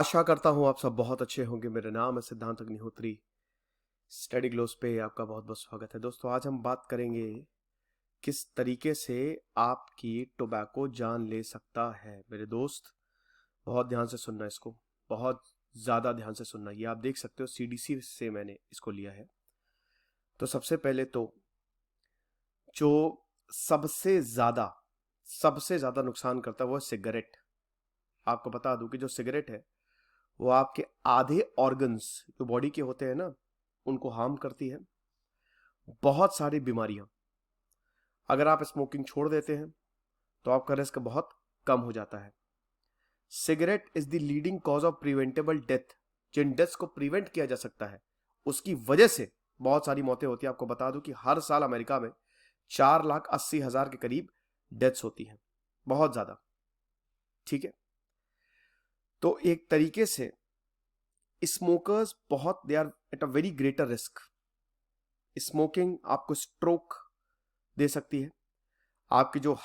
आशा करता हूँ आप सब बहुत अच्छे होंगे। मेरा नाम है सिद्धांत अग्निहोत्री। स्टडी ग्लोस पे आपका बहुत बहुत स्वागत है। दोस्तों, आज हम बात करेंगे किस तरीके से आपकी टोबैको जान ले सकता है। मेरे दोस्त, बहुत ध्यान से सुनना इसको, बहुत ज़्यादा ध्यान से सुनना। ये आप देख सकते हो सीडीसी से मैंने इसको लिया है। तो सबसे पहले तो जो सबसे ज़्यादा नुकसान करता है वो है सिगरेट। आपको बता दूं कि जो सिगरेट है वो आपके आधे ऑर्गन्स जो बॉडी के होते हैं ना, उनको हार्म करती है। बहुत सारी बीमारियां, अगर आप स्मोकिंग छोड़ देते हैं तो आपका रिस्क बहुत कम हो जाता है। Cigarette is the leading cause of preventable death. जिन डेथ्स को प्रिवेंट किया जा सकता है उसकी वजह से बहुत सारी मौतें होती है। आपको बता दूं कि हर साल अमेरिका में 4,80,000 के करीब डेथ्स होती हैं, बहुत ज्यादा। ठीक है, तो एक तरीके से स्मोकर्स बहुत they are at a very greater risk. Smoking आपको स्ट्रोक दे सकती है, आपकी जो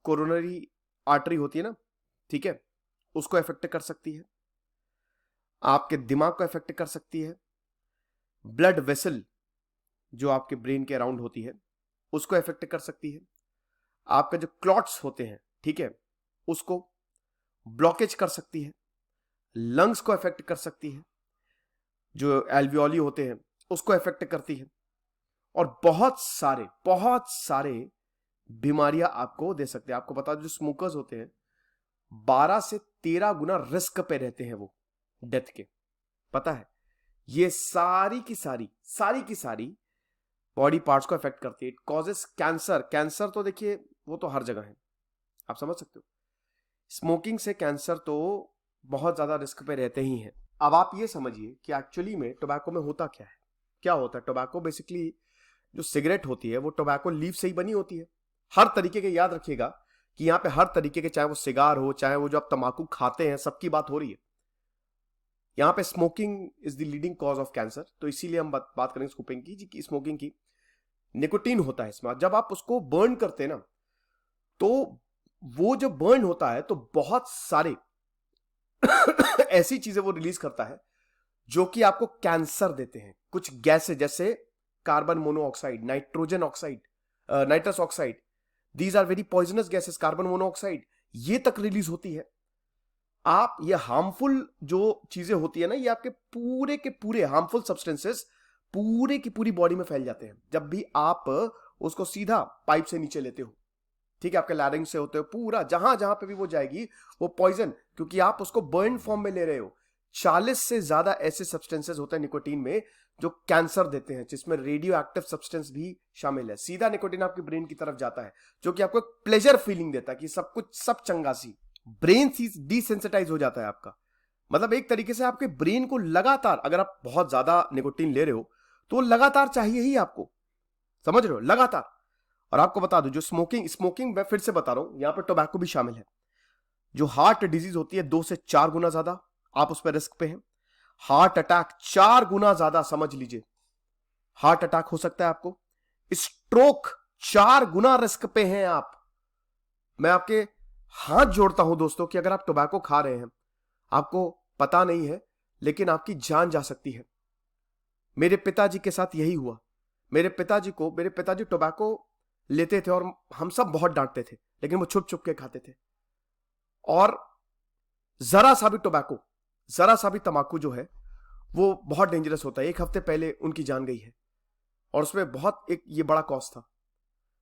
कोरोनरी आर्टरी होती है ना, ठीक है, उसको इफेक्ट कर सकती है, आपके दिमाग को इफेक्ट कर सकती है, ब्लड वेसल जो आपके ब्रेन के अराउंड होती है उसको इफेक्ट कर सकती है, आपका जो क्लॉट्स होते हैं, ठीक है, उसको ब्लॉकेज कर सकती है, लंग्स को इफेक्ट कर सकती है, जो एल्वियोली होते हैं उसको इफेक्ट करती है, और बहुत सारे बीमारियां आपको दे सकते हैं। आपको बता दो, जो स्मोकर्स होते हैं 12 से 13 गुना रिस्क पे रहते हैं वो डेथ के। पता है, ये सारी की सारी बॉडी पार्ट्स को इफेक्ट करती है। It causes cancer. कैंसर तो देखिए वो तो हर जगह है, आप समझ सकते हो। स्मोकिंग से कैंसर तो बहुत ज्यादा रिस्क पे रहते ही हैं। अब आप ये समझिए कि एक्चुअली में टोबैको में होता क्या है। क्या होता है टोबैको? बेसिकली जो सिगरेट होती है वो टोबैको लीफ से ही बनी होती है। हर तरीके के, याद रखिएगा कि यहाँ पे हर तरीके के, चाहे वो सिगार हो, चाहे वो जो आप तंबाकू खाते हैं, सबकी बात हो रही है। यहाँ पे smoking is the leading cause of cancer. तो इसीलिए हम बात करेंगे स्मोकिंग की, स्मोकिंग की। निकोटीन होता है इसमें, जब आप उसको बर्न करते हैं ना, तो वो जब बर्न होता है तो बहुत सारे ऐसी चीजें वो रिलीज करता है जो कि आपको कैंसर देते हैं। कुछ गैसें जैसे carbon monoxide, nitrogen oxide, nitrous oxide, these are very poisonous gases. Carbon monoxide ये तक रिलीज होती है। आप ये हार्मफुल जो चीजें होती है ना, ये आपके पूरे के पूरे हार्मफुल सब्सटेंसेस पूरे की पूरी बॉडी में फैल जाते हैं जब भी आप उसको सीधा पाइप से नीचे लेते हो। ठीक है, आपके लैरिंग्स से होते हो, पूरा जहां जहां पे भी वो जाएगी वो पॉइजन, क्योंकि आप उसको बर्न फॉर्म में ले रहे हो। 40 से ज्यादा ऐसे सब्सटेंसेस होते हैं निकोटीन में जो कैंसर देते हैं, जिसमें रेडियो एक्टिव सब्सटेंस भी शामिल है। सीधा निकोटीन आपके ब्रेन की तरफ जाता है, जो कि आपको एक प्लेजर फीलिंग देता है कि सब कुछ, सब चंगा सी। ब्रेन डिसेंसिटाइज हो जाता है आपका। मतलब एक तरीके से आपके ब्रेन को लगातार, अगर आप बहुत ज्यादा निकोटीन ले रहे हो तो लगातार चाहिए ही आपको, समझ रहे हो, लगातार। और आपको बता दूं, जो स्मोकिंग मैं फिर से बता रहा हूं, यहां पर टोबैको भी शामिल है। जो हार्ट डिजीज होती है 2 से 4 गुना ज्यादा आप उस पर रिस्क पे हैं। हार्ट अटैक 4 गुना ज्यादा, समझ लीजिए, हार्ट अटैक हो सकता है आपको। स्ट्रोक 4 गुना रिस्क पे हैं आप। मैं आपके हाथ जोड़ता हूं दोस्तों कि अगर आप टोबैको खा रहे हैं, आपको पता नहीं है, लेकिन आपकी जान जा सकती है। मेरे पिताजी के साथ यही हुआ। मेरे पिताजी टोबैको लेते थे और हम सब बहुत डांटते थे, लेकिन वो छुप छुप के खाते थे। और जरा सा भी टोबैको, जरा सा भी तंबाकू जो है वो बहुत डेंजरस होता है। 1 हफ्ते पहले उनकी जान गई है, और उसमें बहुत एक ये बड़ा कॉस्ट था।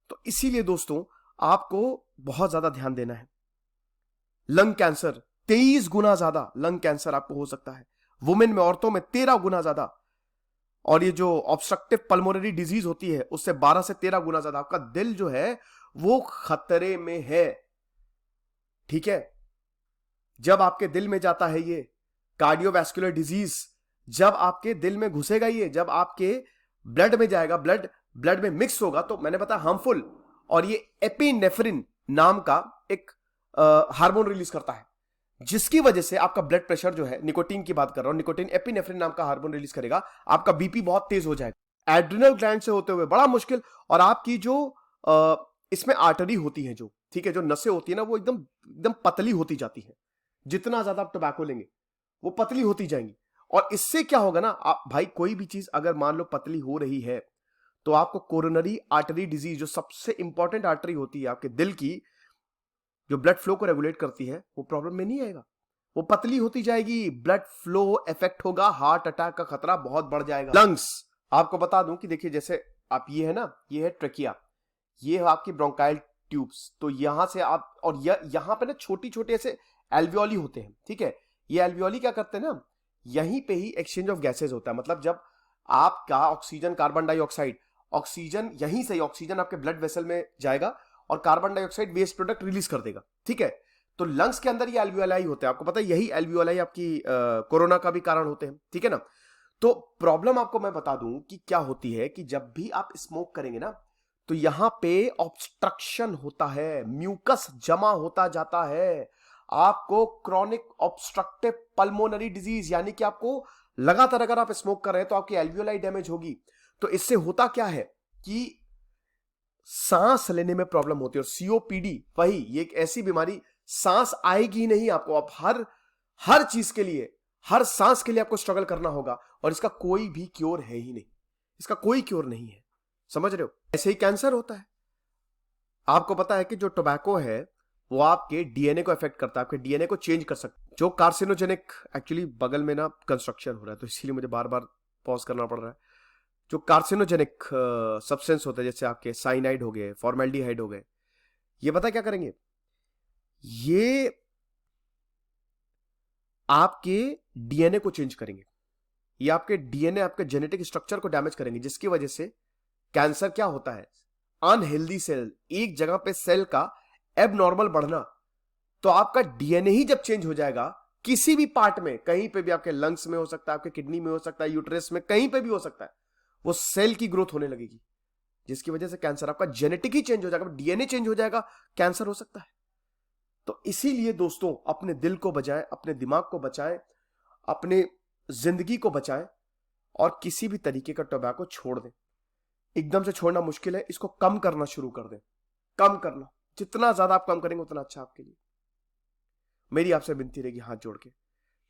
तो इसीलिए दोस्तों आपको बहुत ज्यादा ध्यान देना है। लंग कैंसर 23 गुना ज्यादा लंग कैंसर आपको हो सकता है। वुमेन में, औरतों में 13 गुना ज्यादा। और ये जो ऑब्स्ट्रक्टिव पल्मोनरी डिजीज होती है उससे 12 से 13 गुना ज्यादा। आपका दिल जो है वो खतरे में है। ठीक है, जब आपके दिल में जाता है ये कार्डियोवैस्कुलर डिजीज, जब आपके दिल में घुसेगा ये, जब आपके ब्लड में जाएगा, ब्लड में मिक्स होगा, तो मैंने बताया हार्मफुल। और ये एपिनेफ्रिन नाम का एक हार्मोन रिलीज करता है, जिसकी वजह से आपका ब्लड प्रेशर जो है, निकोटीन की बात कर रहा हूं, निकोटीन एपिनेफ्रिन नाम का हार्मोन रिलीज करेगा, आपका बीपी बहुत तेज हो जाएगा। एड्रिनल ग्लैंड से होते हुए बड़ा मुश्किल। और आपकी जो इसमें आर्टरी होती है, जो, ठीक है, जो नसें होती है ना, वो एकदम एकदम पतली होती जाती है जितना ज्यादा आप टोबैको लेंगे। वो पतली होती जाएंगी। और इससे क्या होगा ना, आप भाई कोई भी चीज अगर मान लो पतली हो रही है तो आपको कोरोनरी आर्टरी डिजीज, जो सबसे इंपॉर्टेंट आर्टरी होती है आपके दिल की, जो ब्लड फ्लो को रेगुलेट करती है, वो प्रॉब्लम में नहीं आएगा। वो पतली होती जाएगी, ब्लड फ्लो इफेक्ट होगा, हार्ट अटैक का खतरा बहुत बढ़ जाएगा। लंग्स, आपको बता दूं कि देखिए जैसे आप ये है ना, ये है ट्रेकिया, ये है आपकी ब्रोंकाइल ट्यूब्स। तो यहां से आप, और यहां पे ना छोटी छोटे ऐसे एल्वियोली होते हैं, ठीक है। ये एल्वियोली क्या करते हैं ना, यहीं पे ही एक्सचेंज ऑफ गैसेज होता है। मतलब जब आपका ऑक्सीजन, कार्बन डाइऑक्साइड, ऑक्सीजन यहीं से ऑक्सीजन आपके ब्लड वेसल में जाएगा और carbon dioxide waste product release कर देगा, ठीक है। तो लंग्स के अंदर ये एल्वियोलाई होते हैं, आपको पता है यही एल्वियोलाई आपकी कोरोना का भी कारण होते हैं, ठीक है ना। तो प्रॉब्लम आपको मैं बता दूं कि क्या होती है कि जब भी आप स्मोक करेंगे ना, तो यहां पे ऑब्स्ट्रक्शन होता है, म्यूकस जमा होता जाता है, आपको क्रॉनिक ऑब्स्ट्रक्टिव पल्मोनरी डिजीज, यानी कि आपको लगातार अगर आप स्मोक कर रहे हैं तो आपकी एल्वियोलाई डैमेज होगी। तो इससे होता क्या है कि सांस लेने में प्रॉब्लम होती है। और सीओपीडी वही, ये एक ऐसी बीमारी, सांस आएगी नहीं आपको, आप हर चीज के लिए, हर सांस के लिए आपको स्ट्रगल करना होगा, और इसका कोई भी क्योर है ही नहीं, इसका कोई क्योर नहीं है, समझ रहे हो। ऐसे ही कैंसर होता है। आपको पता है कि जो टोबैको है वो आपके डीएनए को इफेक्ट करता है, आपके डीएनए को चेंज कर सकता है। जो कार्सिनोजेनिक, एक्चुअली बगल में ना कंस्ट्रक्शन हो रहा है तो इसीलिए मुझे बार बार पॉज करना पड़ रहा है। जो कार्सिनोजेनिक सब्सटेंस होते हैं, जैसे आपके साइनाइड हो गए, फॉर्मेल्डिहाइड हो गए, ये पता क्या करेंगे, ये आपके डीएनए को चेंज करेंगे, ये आपके डीएनए, आपके जेनेटिक स्ट्रक्चर को डैमेज करेंगे, जिसकी वजह से कैंसर क्या होता है, अनहेल्दी सेल, एक जगह पे सेल का एबनॉर्मल बढ़ना। तो आपका डीएनए ही जब चेंज हो जाएगा किसी भी पार्ट में, कहीं पे भी, आपके लंग्स में हो सकता है, आपके किडनी में हो सकता है, यूट्रस में, कहीं पे भी हो सकता है, वो सेल की ग्रोथ होने लगेगी, जिसकी वजह से कैंसर, आपका जेनेटिक ही चेंज हो जाएगा, डीएनए चेंज हो जाएगा, कैंसर हो सकता है। तो इसीलिए दोस्तों, अपने दिल को बचाएं, अपने दिमाग को बचाएं, अपने जिंदगी को बचाएं, और किसी भी तरीके का टोबैको छोड़ दें। एकदम से छोड़ना मुश्किल है, इसको कम करना शुरू कर दें, कम करना, जितना ज्यादा आप कम करेंगे उतना अच्छा आपके लिए। मेरी आपसे विनती रहेगी हाथ जोड़ के,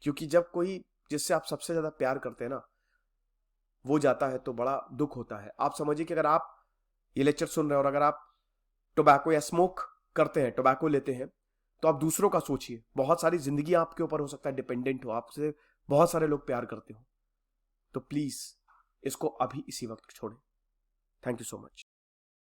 क्योंकि जब कोई जिससे आप सबसे ज्यादा प्यार करते हैं ना, वो जाता है तो बड़ा दुख होता है। आप समझिए कि अगर आप ये लेक्चर सुन रहे हैं और अगर आप टोबैको या स्मोक करते हैं, टोबैको लेते हैं, तो आप दूसरों का सोचिए, बहुत सारी जिंदगी आपके ऊपर हो सकता है डिपेंडेंट हो, आपसे बहुत सारे लोग प्यार करते हो। तो प्लीज इसको अभी इसी वक्त छोड़ें। Thank you so much.